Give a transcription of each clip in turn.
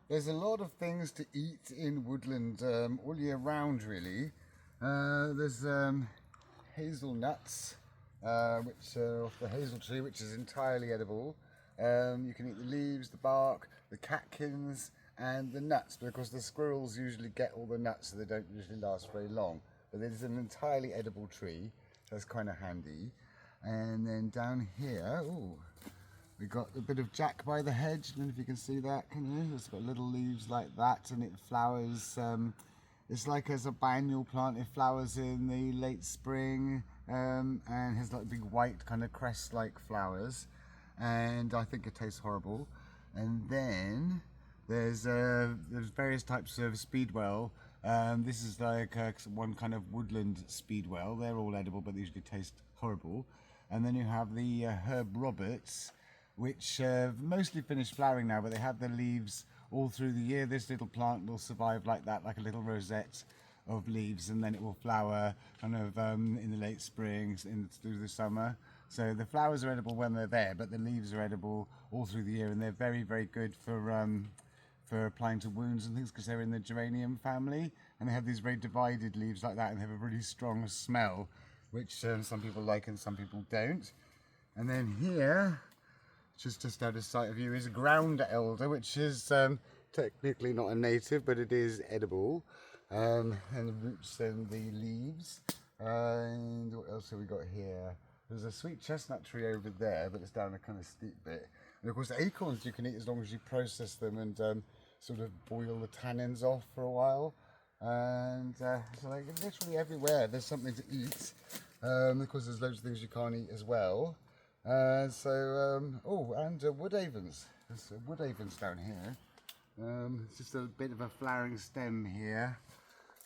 There's a lot of things to eat in woodland all year round, really. There's hazelnuts, which are off the hazel tree, which is entirely edible. You can eat the leaves, the bark, the catkins, and the nuts. But of course, the squirrels usually get all the nuts, so they don't usually last very long. But it is an entirely edible tree, so that's kind of handy. And then down here, ooh, we got a bit of jack by the hedge. I don't know if you can see that, can you? It's got little leaves like that, and it flowers. It's like as a biennial plant. It flowers in the late spring and has like big white kind of crest-like flowers. And I think it tastes horrible. And then there's various types of speedwell. This is like one kind of woodland speedwell. They're all edible, but they usually taste horrible. And then you have the herb Roberts, which mostly finished flowering now, but they have the leaves all through the year. This little plant will survive like that, like a little rosette of leaves, and then it will flower kind of in the late spring, through the summer. So the flowers are edible when they're there, but the leaves are edible all through the year, and they're very, very good for applying to wounds and things because they're in the geranium family, and they have these very divided leaves like that, and they have a really strong smell, which some people like and some people don't. And then here, just out of sight of you, is ground elder, which is technically not a native, but it is edible. And the roots and the leaves. And what else have we got here? There's a sweet chestnut tree over there, but it's down a kind of steep bit. And of course, acorns you can eat as long as you process them and sort of boil the tannins off for a while. And so like literally everywhere there's something to eat. Of course, there's loads of things you can't eat as well. Wood avens. There's wood avens down here. It's just a bit of a flowering stem here.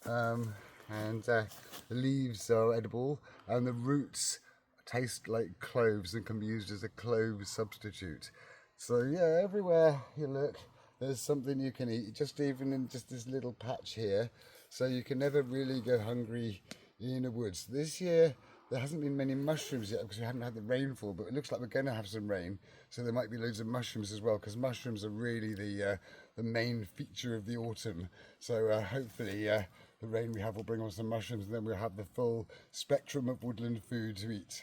The leaves are edible, and the roots taste like cloves and can be used as a clove substitute. So yeah, everywhere you look, there's something you can eat, just even in just this little patch here. So you can never really go hungry in the woods. This year, there hasn't been many mushrooms yet because we haven't had the rainfall, but it looks like we're going to have some rain, so there might be loads of mushrooms as well, because mushrooms are really the main feature of the autumn. So hopefully the rain we have will bring on some mushrooms, and then we'll have the full spectrum of woodland food to eat.